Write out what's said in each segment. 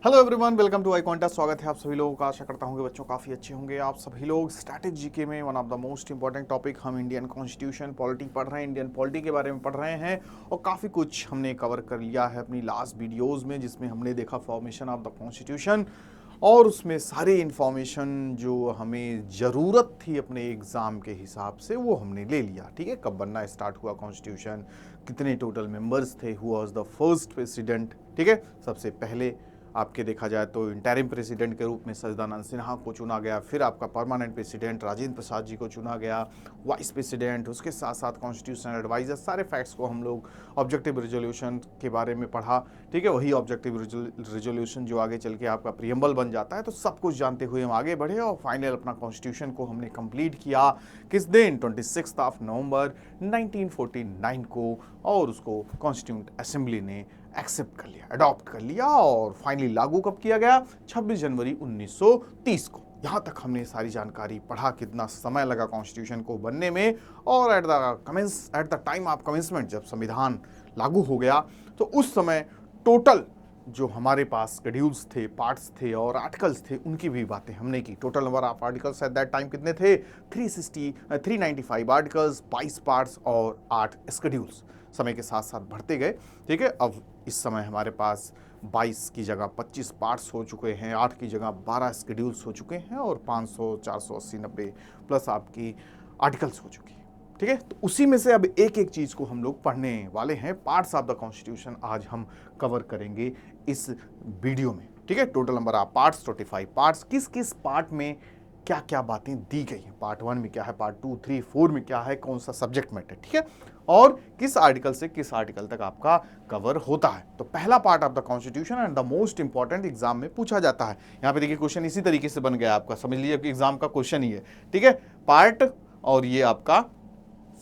Hello everyone, welcome to I contest. स्वागत है आप सभी लोगों का। आशा करता हूँ कि बच्चों काफ़ी अच्छे होंगे आप सभी लोग। स्टैटिक जीके में one of the most important topic हम इंडियन कॉन्स्टिट्यूशन पॉलिटी पढ़ रहे हैं, इंडियन पॉलिटी के बारे में पढ़ रहे हैं और काफ़ी कुछ हमने कवर कर लिया है अपनी लास्ट वीडियोज़ में, जिसमें हमने देखा फॉर्मेशन ऑफ द कॉन्स्टिट्यूशन और उसमें सारी इन्फॉर्मेशन जो हमें ज़रूरत थी अपने एग्ज़ाम के हिसाब से वो हमने ले लिया। ठीक है, कब बनना स्टार्ट हुआ कॉन्स्टिट्यूशन, कितने टोटल मेंबर्स थे, who was the first president. ठीक है, सबसे पहले आपके देखा जाए तो इंटरिम प्रेसिडेंट के रूप में सच्चिदानंद सिन्हा को चुना गया, फिर आपका परमानेंट प्रेसिडेंट राजेंद्र प्रसाद जी को चुना गया, वाइस प्रेसिडेंट, उसके साथ साथ कॉन्स्टिट्यूशनल एडवाइजर। सारे फैक्ट्स को हम लोग ऑब्जेक्टिव रिजोल्यूशन के बारे में पढ़ा। ठीक है, वही ऑब्जेक्टिव रिजोल्यूशन जो आगे चल के आपका प्रियम्बल बन जाता है। तो सब कुछ जानते हुए हम आगे बढ़े और फाइनल अपना कॉन्स्टिट्यूशन को हमने कंप्लीट किया किस दिन, 26 नवंबर 1949 को, और उसको कॉन्स्टिट्यूंट असेंबली ने एक्सेप्ट कर लिया, अडॉप्ट कर लिया और फाइनली लागू कब किया गया, 26 जनवरी 1930 को। यहाँ तक हमने सारी जानकारी पढ़ा, कितना समय लगा कॉन्स्टिट्यूशन को बनने में, और at the time of commencement, जब संविधान लागू हो गया तो उस समय टोटल जो हमारे पास शेड्यूल्स थे, पार्ट्स थे और आर्टिकल्स थे, उनकी भी बातें हमने की। Total number of articles at that time कितने थे, 395 आर्टिकल्स, 22 पार्ट्स और 8 शेड्यूल्स। समय के साथ साथ बढ़ते गए। ठीक है, अब इस समय हमारे पास 22 की जगह 25 पार्ट्स हो चुके हैं, 8 की जगह 12 शेड्यूल्स हो चुके हैं और 500, 480, 90 प्लस आपकी आर्टिकल्स हो चुकी है। ठीक है, तो उसी में से अब एक एक चीज़ को हम लोग पढ़ने वाले हैं। पार्ट्स ऑफ द कॉन्स्टिट्यूशन आज हम कवर करेंगे इस वीडियो में। ठीक है, total number of parts 25 parts, किस किस पार्ट में क्या क्या बातें दी गई हैं, पार्ट 1 में क्या है, पार्ट 2, 3, 4 में क्या है, कौन सा सब्जेक्ट मैटर। ठीक है, और किस आर्टिकल से किस आर्टिकल तक आपका कवर होता है। तो पहला part of the constitution and the most important, exam में पूछा जाता है। यहाँ पे देखिए क्वेश्चन इसी तरीके से बन गया आपका, समझ लीजिए कि एग्जाम का क्वेश्चन ही है। ठीक है, पार्ट और ये आपका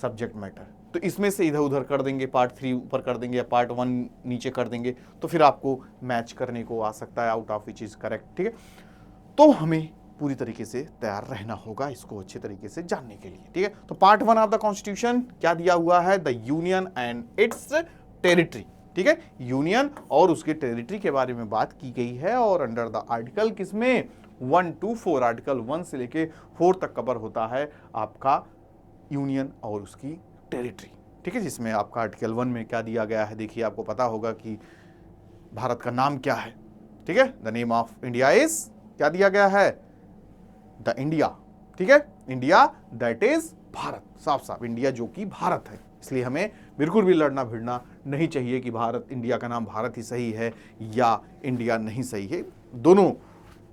सब्जेक्ट मैटर, तो इसमें से इधर उधर कर देंगे, पार्ट 3 ऊपर कर देंगे या पार्ट 1 नीचे कर देंगे, तो फिर आपको मैच करने को आ सकता है, out of which is correct. ठीक है, तो हमें पूरी तरीके से तैयार रहना होगा इसको अच्छे तरीके से जानने के लिए। ठीक है, तो पार्ट 1 ऑफ द कॉन्स्टिट्यूशन क्या दिया हुआ है, the union and it's territory. ठीक है, यूनियन और उसके टेरिटरी के बारे में बात की गई है और अंडर द आर्टिकल किसमें, 1 to 4, आर्टिकल 1 से लेके 4 तक कवर होता है आपका यूनियन और उसकी टेरिटरी। ठीक है, जिसमें आपका आर्टिकल 1 में क्या दिया गया है, देखिए आपको पता होगा कि भारत का नाम क्या है। ठीक है, the name of India is, क्या दिया गया है, द इंडिया। ठीक है, इंडिया दैट इज भारत, साफ साफ इंडिया जो कि भारत है। इसलिए हमें बिल्कुल भी लड़ना भिड़ना नहीं चाहिए कि भारत, इंडिया का नाम भारत ही सही है या इंडिया नहीं सही है। दोनों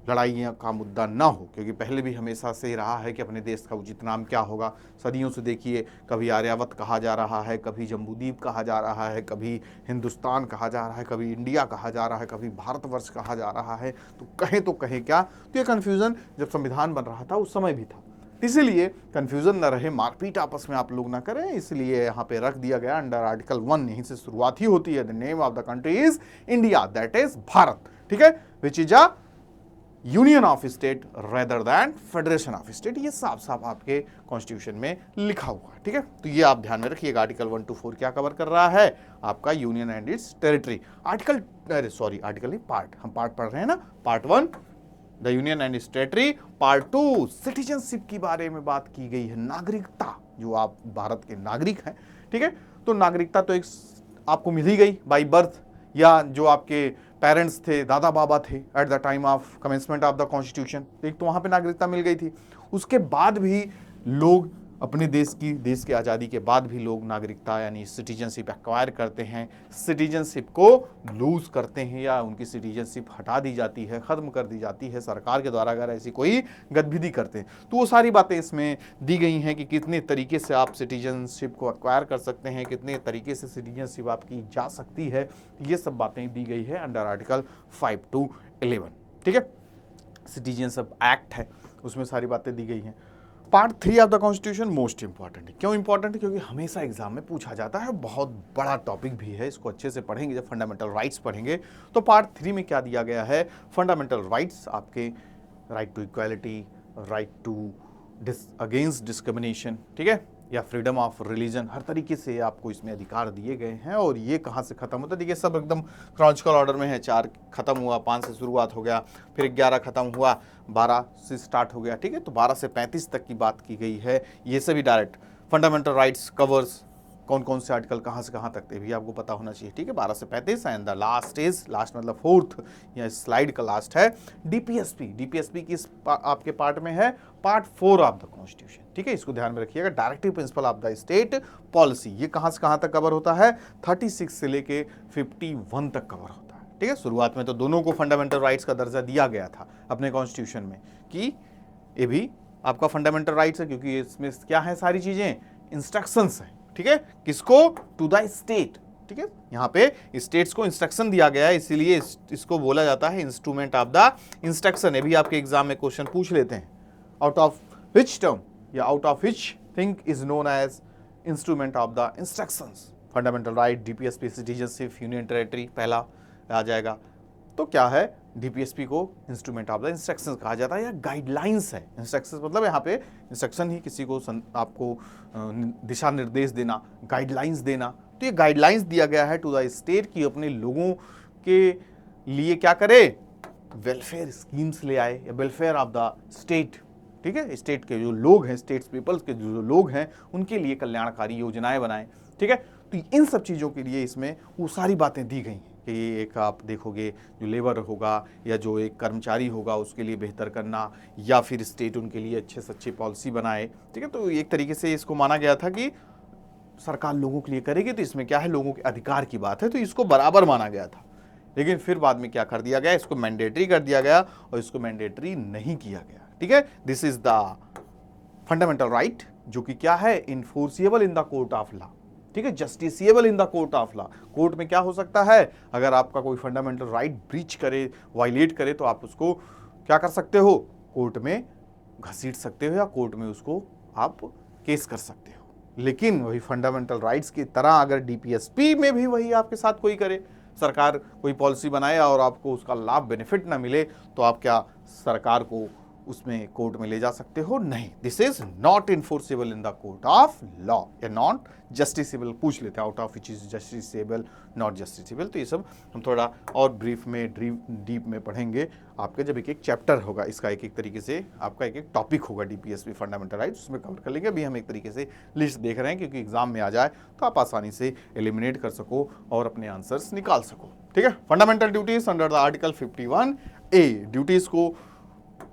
लड़ाइयाँ का मुद्दा ना हो, क्योंकि पहले भी हमेशा से रहा है कि अपने देश का उचित नाम क्या होगा। सदियों से देखिए, कभी आर्यावत कहा जा रहा है, कभी जम्बूद्वीप कहा जा रहा है, कभी हिंदुस्तान कहा जा रहा है, कभी इंडिया कहा जा रहा है, कभी भारतवर्ष कहा जा रहा है। तो कहें क्या, तो ये कन्फ्यूज़न जब संविधान बन रहा था उस समय भी था। इसीलिए कन्फ्यूज़न न रहे, मारपीट आपस में आप लोग ना करें, इसलिए यहाँ पे रख दिया गया अंडर आर्टिकल 1, यहीं से शुरुआत ही होती है। The name of the country is India that is Bharat. ठीक है, which is a union of state rather than federation of state, ये साफ साफ आपके कॉन्स्टिट्यूशन में लिखा हुआ है। ठीक है, तो ये आप ध्यान में रखिएगा। आर्टिकल 1 to 4 क्या कवर कर रहा है, आपका union and it's territory. Article नहीं, पार्ट, हम पार्ट पढ़ रहे हैं ना। Part 1 the union and it's territory, part 2 citizenship के बारे में बात की गई है, नागरिकता, जो आप भारत के नागरिक हैं। ठीक है, तो नागरिकता तो एक आपको मिल ही गई बाई बर्थ, या जो आपके पेरेंट्स थे, दादा बाबा थे at the time of commencement of the constitution, एक तो वहाँ पे नागरिकता मिल गई थी। उसके बाद भी लोग अपने देश के आज़ादी के बाद भी लोग नागरिकता यानी सिटीजनशिप एक्वायर करते हैं, सिटीजनशिप को लूज़ करते हैं या उनकी सिटीजनशिप हटा दी जाती है, ख़त्म कर दी जाती है सरकार के द्वारा, अगर ऐसी कोई गतिविधि करते हैं। तो वो सारी बातें इसमें दी गई हैं कि कितने तरीके से आप सिटीजनशिप को एक्वायर कर सकते हैं, कितने तरीके से सिटीजनशिप आपकी जा सकती है, ये सब बातें दी गई है अंडर आर्टिकल 5 to 11। ठीक है, सिटीजनशिप एक्ट है, उसमें सारी बातें दी गई हैं। Part 3 of the constitution most important है। क्यों इंपॉर्टेंट है, क्योंकि हमेशा एग्जाम में पूछा जाता है, बहुत बड़ा टॉपिक भी है, इसको अच्छे से पढ़ेंगे। जब फंडामेंटल राइट्स पढ़ेंगे तो पार्ट 3 में क्या दिया गया है, फंडामेंटल राइट्स, आपके right to equality, right to against discrimination. ठीक है, या फ्रीडम ऑफ रिलीजन, हर तरीके से आपको इसमें अधिकार दिए गए हैं। और ये कहाँ से खत्म होता है, देखिए सब एकदम क्रोनॉलॉजिकल ऑर्डर में है। 4 खत्म हुआ, 5 से शुरुआत हो गया, फिर 11 खत्म हुआ, 12 से स्टार्ट हो गया, ठीक है। तो 12 से 35 तक की बात की गई है। ये सभी डायरेक्ट फंडामेंटल राइट्स कवर्स कौन कौन से आर्टिकल कहाँ से कहाँ तक थे भी आपको पता होना चाहिए, ठीक है। 12 से 35 and the last is, last मतलब फोर्थ या स्लाइड का लास्ट है डीपीएसपी। डीपीएसपी की आपके पार्ट में है पार्ट 4 ऑफ द कॉन्स्टिट्यूशन, ठीक है। इसको ध्यान में रखिएगा, directive principle of the state policy. ये कहाँ से कहाँ तक कवर होता है, 36 से लेके 51 तक कवर होता है, ठीक है। शुरुआत में तो दोनों को फंडामेंटल राइट्स का दर्जा दिया गया था अपने कॉन्स्टिट्यूशन में कि ये भी आपका फंडामेंटल राइट्स है, क्योंकि इसमें क्या है, सारी चीजें इंस्ट्रक्शंस हैं, ठीक है। किसको, टू द स्टेट, ठीक है। यहाँ पे स्टेट्स को इंस्ट्रक्शन दिया गया है, इसीलिए इसको बोला जाता है इंस्ट्रूमेंट ऑफ द इंस्ट्रक्शन। ये भी आपके एग्जाम में क्वेश्चन पूछ लेते हैं, आउट ऑफ विच टर्म या out of which thing is known as instrument of the instructions. Fundamental right, DPSP, citizenship, union territory पहला आ जाएगा। तो क्या है, डीपीएसपी को इंस्ट्रूमेंट ऑफ द इंस्ट्रक्शंस कहा जाता है या गाइडलाइंस है। इंस्ट्रक्शंस मतलब यहाँ पे इंस्ट्रक्शन ही किसी को आपको दिशा निर्देश देना, गाइडलाइंस देना। तो ये गाइडलाइंस दिया गया है टू द स्टेट कि अपने लोगों के लिए क्या करे, वेलफेयर स्कीम्स ले आए, या वेलफेयर ऑफ द स्टेट, ठीक है। स्टेट के जो लोग हैं, स्टेट्स पीपल्स के जो लोग हैं, उनके लिए कल्याणकारी योजनाएं बनाएं, ठीक है। तो इन सब चीज़ों के लिए इसमें वो सारी बातें दी गई हैं कि एक आप देखोगे जो लेबर होगा या जो एक कर्मचारी होगा उसके लिए बेहतर करना, या फिर स्टेट उनके लिए अच्छे से अच्छी पॉलिसी बनाए, ठीक है। तो एक तरीके से इसको माना गया था कि सरकार लोगों के लिए करेगी, तो इसमें क्या है, लोगों के अधिकार की बात है, तो इसको बराबर माना गया था। लेकिन फिर बाद में क्या कर दिया गया, इसको मैंडेटरी कर दिया गया और इसको मैंडेटरी नहीं किया गया, ठीक है। This is the fundamental right, जो कि क्या है, enforceable in the court of law, ठीक है, justiciable in the court of law. Court में क्या हो सकता है, अगर आपका कोई फंडामेंटल राइट ब्रीच करे, वायलेट करे, तो आप उसको क्या कर सकते हो, कोर्ट में घसीट सकते हो या कोर्ट में उसको आप केस कर सकते हो। लेकिन वही फंडामेंटल राइट्स की तरह अगर डीपीएसपी में भी वही आपके साथ कोई करे, सरकार कोई पॉलिसी बनाए और आपको उसका लाभ बेनिफिट ना मिले, तो आप क्या सरकार को उसमें कोर्ट में ले जा सकते हो, नहीं। This is not enforceable in the court of law, या नॉट जस्टिसेबल पूछ लेते हैं, out of which is justiciable, not justiciable. तो ये सब हम थोड़ा और ब्रीफ में डीप में पढ़ेंगे आपके, जब एक एक चैप्टर होगा इसका, एक एक तरीके से आपका एक एक टॉपिक होगा डीपीएसपी फंडामेंटल राइट्स, उसमें कवर कर लेंगे। अभी हम एक तरीके से लिस्ट देख रहे हैं, क्योंकि एग्जाम में आ जाए तो आप आसानी से एलिमिनेट कर सको और अपने आंसर्स निकाल सको, ठीक है। Fundamental duties under the article 51A, duties को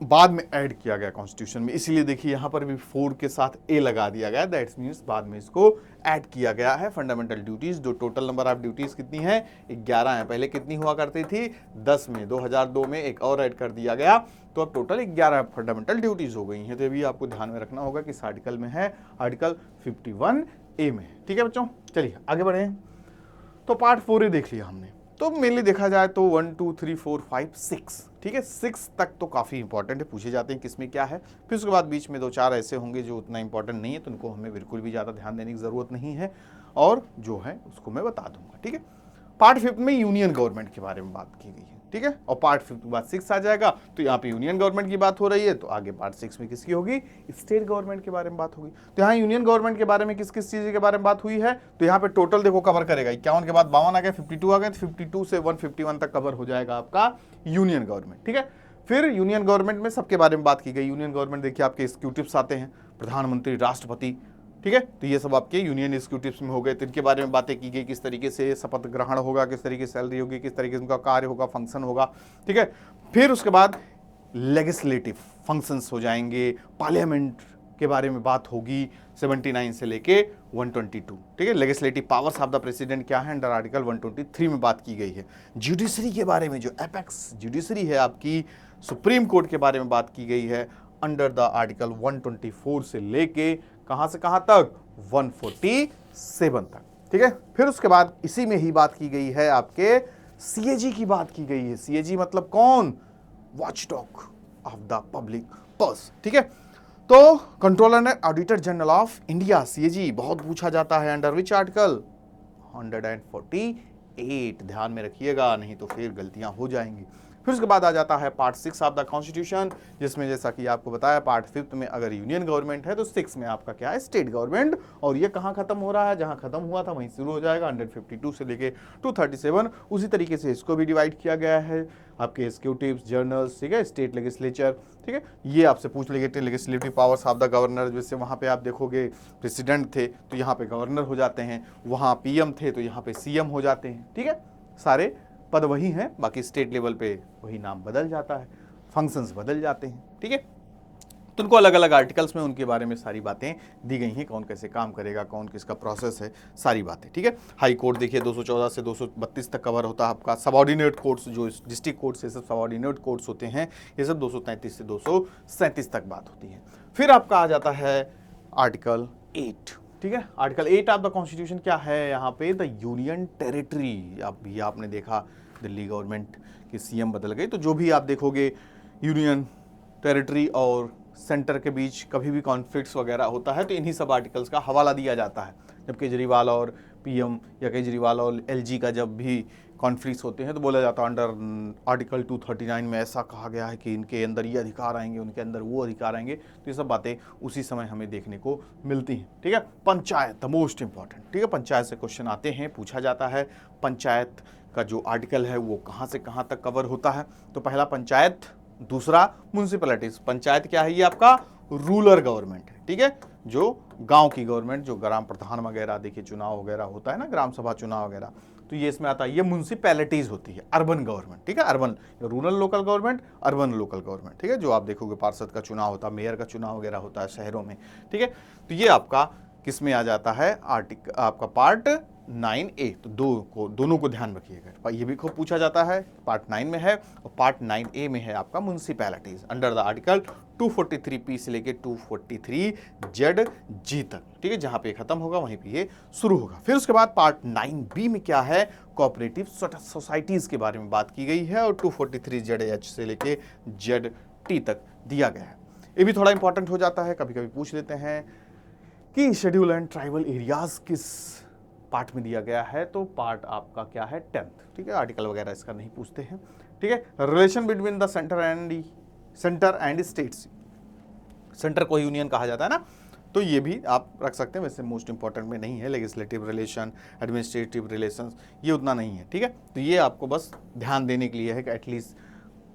बाद में ऐड किया गया कॉन्स्टिट्यूशन में, इसीलिए देखिए यहां पर भी 4 के साथ ए लगा दिया गया, दैट्स मींस बाद में इसको ऐड किया गया है। फंडामेंटल ड्यूटीज, जो टोटल नंबर ऑफ ड्यूटीज कितनी है, 11 है। पहले कितनी हुआ करती थी, 10 में, 2002 में एक और ऐड कर दिया गया, तो अब टोटल 11 फंडामेंटल ड्यूटीज हो गई हैं। तो ये भी आपको ध्यान में रखना होगा कि इस आर्टिकल में है, आर्टिकल 51A में, ठीक है बच्चों। चलिए आगे बढ़े। तो पार्ट 4 देख लिया हमने। तो मेनली देखा जाए तो 1 2 3 4 5 6, ठीक है, 6 तक तो काफ़ी इंपॉर्टेंट है, पूछे जाते हैं किसमें क्या है। फिर उसके बाद बीच में 2-4 ऐसे होंगे जो उतना इंपॉर्टेंट नहीं है, तो उनको हमें बिल्कुल भी ज़्यादा ध्यान देने की ज़रूरत नहीं है, और जो है उसको मैं बता दूंगा, ठीक है। पार्ट 5 में यूनियन गवर्नमेंट के बारे में बात की गई है, ठीक है, और पार्ट 5 के बाद 6 आ जाएगा। तो यहाँ पे यूनियन गवर्नमेंट की बात हो रही है, तो आगे पार्ट 6 में किसकी होगी, स्टेट गवर्नमेंट के बारे में बात होगी। तो यहाँ यूनियन गवर्नमेंट के बारे में किस किस चीज़ के बारे में बात हुई है, तो यहाँ पे टोटल देखो कवर करेगा, 51 के बाद 52 आ गए, 52 आ गए, तो 52 से 151 तक कवर हो जाएगा आपका यूनियन गवर्नमेंट, ठीक है। फिर यूनियन गवर्नमेंट में सबके बारे में बात की गई। यूनियन गवर्नमेंट देखिए आपके एग्जीक्यूटिव्स आते हैं, प्रधानमंत्री, राष्ट्रपति, ठीक है। तो ये सब आपके यूनियन एग्जीक्यूटिव्स में हो गए। तो इनके बारे में बातें की गई, किस तरीके से शपथ ग्रहण होगा, किस तरीके से सैलरी होगी, किस तरीके से उनका कार्य होगा, फंक्शन होगा, ठीक है। फिर उसके बाद लेजिस्लेटिव फंक्शंस हो जाएंगे, पार्लियामेंट के बारे में बात होगी 79 से लेके 122, ठीक है। Legislative powers of the president क्या है, अंडर आर्टिकल 123 में बात की गई है। जुडिशरी के बारे में, जो एपेक्स जुडिशरी है आपकी, सुप्रीम कोर्ट के बारे में बात की गई है अंडर द आर्टिकल 124 से लेके कहां से कहां तक, 147 तक, ठीक है। फिर उसके बाद इसी में ही बात की गई है आपके सीएजी की बात की गई है। सीएजी मतलब कौन, watchdog of the public purse, ठीक है। तो controller and auditor general of India, CAG बहुत पूछा जाता है, अंडर विच आर्टिकल, 140 8 ध्यान में रखिएगा, नहीं तो फिर गलतियां हो जाएंगी। फिर उसके बाद आ जाता है पार्ट 6 ऑफ द कॉन्स्टिट्यूशन, जिसमें जैसा कि आपको बताया पार्ट 5 में अगर यूनियन गवर्नमेंट है तो 6 में आपका क्या है, स्टेट गवर्नमेंट। और ये कहाँ खत्म हो रहा है, जहां खत्म हुआ था वहीं शुरू हो जाएगा, 152 से लेके 237। उसी तरीके से इसको भी डिवाइड किया गया है, आपके एग्जीक्यूटिव्स, जर्नल्स, ठीक है, स्टेट लेजिस्लेचर, ठीक है। ये आपसे पूछ लेंगे legislative powers of the governor, जैसे वहाँ पे आप देखोगे प्रेसिडेंट थे तो यहाँ पे गवर्नर हो जाते हैं, वहाँ पीएम थे तो यहाँ पे सीएम हो जाते हैं, ठीक है। सारे पद वही हैं, बाकी स्टेट लेवल पे वही नाम बदल जाता है, फंक्शंस बदल जाते हैं, ठीक है। तो उनको अलग अलग आर्टिकल्स में उनके बारे में सारी बातें दी गई हैं, कौन कैसे काम करेगा, कौन किसका प्रोसेस है, सारी बातें, ठीक है। हाई कोर्ट देखिए 214 से 232 तक कवर होता है आपका। सबऑर्डिनेट कोर्ट्स जो डिस्ट्रिक्ट कोर्ट से सब सबऑर्डिनेट कोर्ट्स होते हैं, ये सब 233 से 237 तक बात होती है। फिर आपका आ जाता है आर्टिकल 8, ठीक है। आर्टिकल 8 ऑफ द कॉन्स्टिट्यूशन क्या है, यहाँ पे द यूनियन टेरिटरी। अभी आपने देखा दिल्ली गवर्नमेंट की सीएम बदल गई, तो जो भी आप देखोगे यूनियन टेरिटरी और सेंटर के बीच कभी भी कॉन्फ्लिक्ट्स वगैरह होता है तो इन्हीं सब आर्टिकल्स का हवाला दिया जाता है। जब केजरीवाल और पीएम या केजरीवाल और एलजी का जब भी कॉन्फ्लिक्ट्स होते हैं तो बोला जाता है अंडर आर्टिकल 239 में ऐसा कहा गया है कि इनके अंदर ये अधिकार आएंगे, उनके अंदर वो अधिकार आएंगे। तो ये सब बातें उसी समय हमें देखने को मिलती हैं, ठीक है। पंचायत द मोस्ट इंपॉर्टेंट, ठीक है। पंचायत से क्वेश्चन आते हैं, पूछा जाता है पंचायत का जो आर्टिकल है वो कहाँ से कहाँ तक कवर होता है। तो पहला पंचायत, दूसरा म्युनिसिपैलिटीज। पंचायत क्या है, ये आपका रूरल गवर्नमेंट है, ठीक है, जो गांव की गवर्नमेंट, जो ग्राम प्रधान वगैरह देखिए चुनाव वगैरह होता है ना, ग्राम सभा चुनाव वगैरह, तो ये इसमें आता है। ये म्युनिसिपैलिटीज होती है, अर्बन गवर्नमेंट, ठीक है, urban, rural local government, urban local government, ठीक है। जो आप देखोगे पार्षद का चुनाव होता है, मेयर का चुनाव वगैरह होता है शहरों में, ठीक है। तो ये आपका किस में आ जाता है, आपका पार्ट 9A। तो दोनों को ध्यान रखिएगा, ये भी खूब पूछा जाता है, पार्ट 9 में है और पार्ट 9A में है आपका municipalities under the article 243P से लेके 243ZG तक, ठीक है। जहां पे खत्म होगा वहीं पे ये शुरू होगा। फिर उसके बाद पार्ट 9B में क्या है, कोऑपरेटिव सोसाइटीज के बारे में बात की गई है और 243ZH से लेके ZT तक दिया गया है। ये भी थोड़ा इंपॉर्टेंट हो जाता है, कभी कभी पूछ लेते हैं कि शेड्यूल एंड ट्राइबल एरियाज किस पार्ट में दिया गया है। तो पार्ट आपका क्या है, 10th, ठीक है। आर्टिकल वगैरह इसका नहीं पूछते हैं, ठीक है। Relation between the centre and states, centre को यूनियन कहा जाता है ना, तो ये भी आप रख सकते हैं। वैसे मोस्ट इंपॉर्टेंट में नहीं है, लेजिस्लेटिव रिलेशन, एडमिनिस्ट्रेटिव रिलेशंस, ये उतना नहीं है, ठीक है। तो ये आपको बस ध्यान देने के लिए है कि एटलीस्ट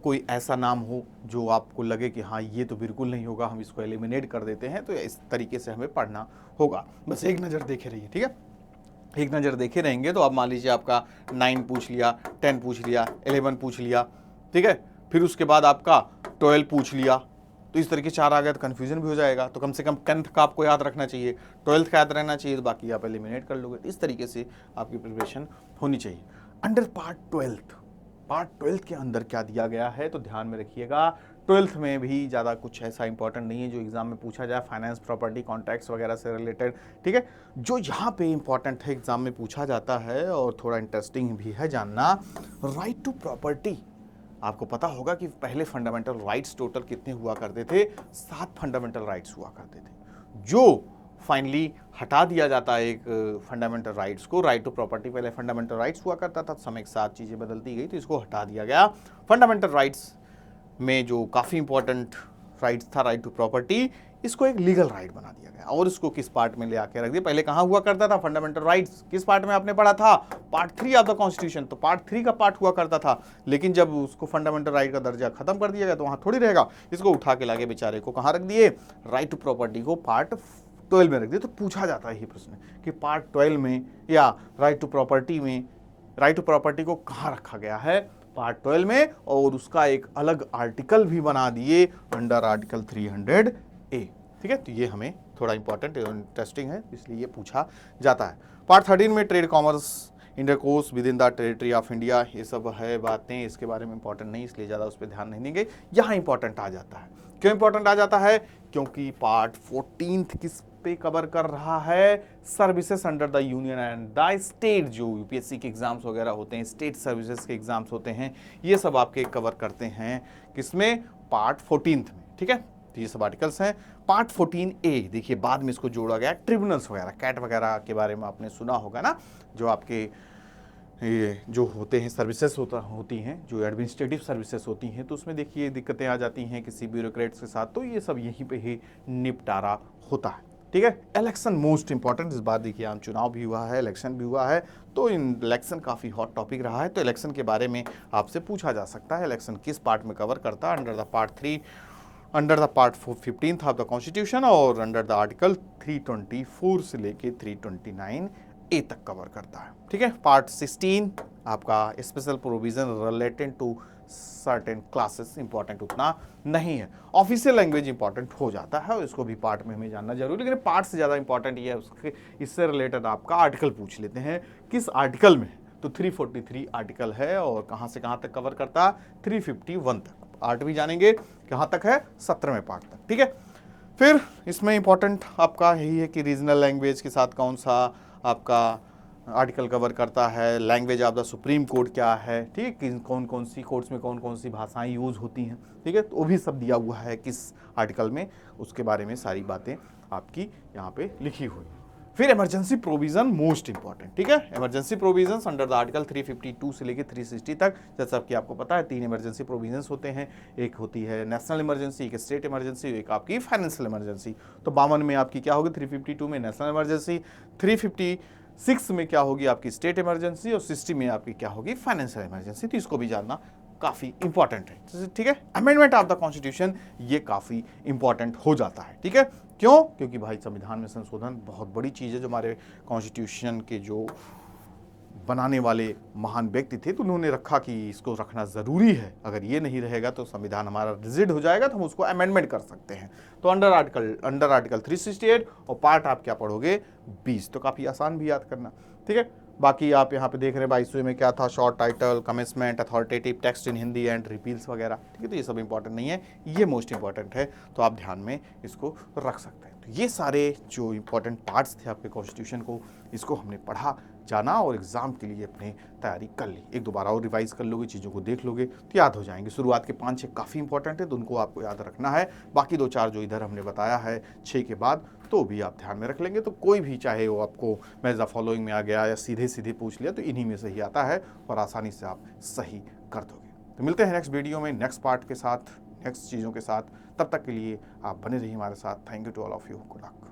कोई ऐसा नाम हो जो आपको लगे कि हाँ ये तो बिल्कुल नहीं होगा, हम इसको एलिमिनेट कर देते हैं, तो इस तरीके से हमें पढ़ना होगा। बस एक नज़र देखे रहिए, ठीक है। एक नज़र देखे रहेंगे तो आप मान लीजिए आपका 9 पूछ लिया, 10 पूछ लिया, 11 पूछ लिया, ठीक है। फिर उसके बाद आपका 12 पूछ लिया, तो इस तरीके 4 आ गया तो कन्फ्यूजन भी हो जाएगा। तो कम से कम 10th का आपको याद रखना चाहिए, 12th का याद रहना चाहिए, तो बाकी आप एलिमिनेट कर लोगे। इस तरीके से आपकी प्रिपरेशन होनी चाहिए। अंडर पार्ट 12 के अंदर क्या दिया गया है, तो ध्यान में रखिएगा। 12th में भी ज़्यादा कुछ ऐसा इंपॉर्टेंट नहीं है जो एग्जाम में पूछा जाए, फाइनेंस, प्रॉपर्टी, कॉन्ट्रैक्ट्स वगैरह से रिलेटेड, ठीक है। जो यहाँ पे इंपॉर्टेंट है, एग्जाम में पूछा जाता है और थोड़ा इंटरेस्टिंग भी है जानना, राइट टू प्रॉपर्टी। आपको पता होगा कि पहले फंडामेंटल राइट्स टोटल कितने हुआ करते थे, 7 फंडामेंटल राइट्स हुआ करते थे, जो फाइनली हटा दिया जाता है एक फंडामेंटल राइट्स को। राइट टू प्रॉपर्टी पहले फंडामेंटल राइट्स हुआ करता था, समय के साथ चीज़ें बदलती गई तो इसको हटा दिया गया। फंडामेंटल राइट्स में जो काफ़ी इंपॉर्टेंट राइट्स था, राइट टू प्रॉपर्टी, इसको एक लीगल राइट बना दिया गया और इसको किस पार्ट में ले आके रख दिया। पहले कहाँ हुआ करता था फंडामेंटल राइट्स, किस पार्ट में आपने पढ़ा था, पार्ट 3 ऑफ द कॉन्स्टिट्यूशन। तो पार्ट 3 का पार्ट हुआ करता था, लेकिन जब उसको फंडामेंटल राइट का दर्जा खत्म कर दिया गया तो वहाँ थोड़ी रहेगा, इसको उठा के लाके बेचारे को कहाँ रख दिए, राइट टू प्रॉपर्टी को पार्ट 12 में रख दिया। तो पूछा जाता है ये प्रश्न कि पार्ट 12 में या राइट टू प्रॉपर्टी में, राइट टू प्रॉपर्टी को कहाँ रखा गया है, पार्ट 12 में, और उसका एक अलग आर्टिकल भी बना दिए अंडर आर्टिकल 300A, ठीक है। तो ये हमें थोड़ा इंपॉर्टेंट इंटरेस्टिंग है, इसलिए ये पूछा जाता है। पार्ट 13 में trade commerce intercourse with in the territory of India, ये सब है बातें, इसके बारे में इंपॉर्टेंट नहीं, इसलिए ज़्यादा उस पर ध्यान नहीं देंगे। यहाँ इंपॉर्टेंट आ जाता है, क्यों इंपॉर्टेंट आ जाता है, क्योंकि पार्ट 14 किस पे कवर कर रहा है, services under the union and the state. जो यूपीएससी के एग्जाम्स वगैरह होते हैं, स्टेट सर्विसेज के एग्जाम्स होते हैं, ये सब आपके कवर करते हैं किसमें, पार्ट 14 में, ठीक है। तो ये सब आर्टिकल्स हैं। पार्ट 14A देखिए बाद में इसको जोड़ा गया, ट्रिब्यूनल्स वगैरह, कैट वगैरह के बारे में आपने सुना होगा ना, जो आपके ये जो होते हैं सर्विसेज होती हैं, जो एडमिनिस्ट्रेटिव सर्विसेज होती हैं, तो उसमें देखिए दिक्कतें आ जाती हैं किसी ब्यूरोक्रेट्स के साथ, तो ये सब यहीं पे ही निपटारा होता है। ठीक है, इलेक्शन मोस्ट इंपॉर्टेंट। इस बार देखिए आम चुनाव भी हुआ है, इलेक्शन भी हुआ है, तो इलेक्शन काफ़ी हॉट टॉपिक रहा है। तो इलेक्शन के बारे में आपसे पूछा जा सकता है, इलेक्शन किस पार्ट में कवर करता है, under the part 3, under the part 15th of the constitution, और अंडर द आर्टिकल 324 से लेके 329 ए तक कवर करता है। ठीक है, पार्ट 16 आपका special provision related to certain classes important उतना नहीं है। ऑफिशियल लैंग्वेज इंपॉर्टेंट हो जाता है और इसको भी पार्ट में हमें जानना जरूरी, लेकिन पार्ट से ज़्यादा इंपॉर्टेंट ये है उसके, इससे रिलेटेड आपका आर्टिकल पूछ लेते हैं किस आर्टिकल में, तो 343 आर्टिकल है और कहाँ से कहाँ तक कवर करता है, 351 तक। आर्ट भी जानेंगे कहाँ तक है, 17वें पार्ट तक। ठीक है, फिर इसमें इंपॉर्टेंट आपका यही है कि रीजनल लैंग्वेज के साथ कौन सा आपका आर्टिकल कवर करता है, language of the supreme court क्या है, ठीक है, कौन कौन सी कोर्ट्स में कौन कौन सी भाषाएं यूज़ होती हैं। ठीक है, तो वो भी सब दिया हुआ है किस आर्टिकल में, उसके बारे में सारी बातें आपकी यहाँ पे लिखी हुई। फिर इमरजेंसी प्रोविजन मोस्ट इंपॉर्टेंट। ठीक है, emergency provisions under the article 352 से लेकर 360 तक, जैसा कि आपको पता है 3 इमरजेंसी प्रोविजंस होते हैं, एक होती है नेशनल इमरजेंसी, एक स्टेट इमरजेंसी, एक आपकी फाइनेंशियल इमरजेंसी। तो 52 में आपकी क्या होगी, 352 में नेशनल इमरजेंसी, 356 में क्या होगी आपकी स्टेट इमरजेंसी, और 60 में आपकी क्या होगी फाइनेंशियल इमरजेंसी। तो इसको भी जानना काफ़ी इंपॉर्टेंट है। ठीक है, अमेंडमेंट ऑफ द कॉन्स्टिट्यूशन ये काफ़ी इंपॉर्टेंट हो जाता है। ठीक है, क्यों, क्योंकि भाई संविधान में संशोधन बहुत बड़ी चीज़ है। जो हमारे कॉन्स्टिट्यूशन के जो बनाने वाले महान व्यक्ति थे, तो उन्होंने रखा कि इसको रखना ज़रूरी है, अगर ये नहीं रहेगा तो संविधान हमारा रिजिड हो जाएगा, तो हम उसको अमेंडमेंट कर सकते हैं। तो अंडर आर्टिकल 368 और पार्ट आप क्या पढ़ोगे 20, तो काफ़ी आसान भी याद करना। ठीक है, बाकी आप यहाँ पे देख रहे हैं 22वें में क्या था, short title, commencement, authoritative text in Hindi and repeals वगैरह। ठीक है, तो ये सब इंपॉर्टेंट नहीं है, ये मोस्ट इंपॉर्टेंट है, तो आप ध्यान में इसको रख सकते हैं। तो ये सारे जो इंपॉर्टेंट पार्ट्स थे आपके कॉन्स्टिट्यूशन को, इसको हमने पढ़ा, जाना और एग्जाम के लिए अपनी तैयारी कर ली। एक दो बार और रिवाइज कर लोगे, चीज़ों को देख लोगे तो याद हो जाएंगे। शुरुआत के 5-6 काफ़ी इंपॉर्टेंट है, तो उनको आपको याद रखना है। बाकी 2-4 जो इधर हमने बताया है 6 के बाद, तो भी आप ध्यान में रख लेंगे। तो कोई भी, चाहे वो आपको मैच द फॉलोइंग में आ गया या सीधे सीधे पूछ लिया, तो इन्हीं में से ही आता है और आसानी से आप सही कर दोगे। तो मिलते हैं नेक्स्ट वीडियो में नेक्स्ट पार्ट के साथ, नेक्स्ट चीज़ों के साथ। तब तक के लिए आप बने रहिए हमारे साथ। Thank you to all of you. Good luck.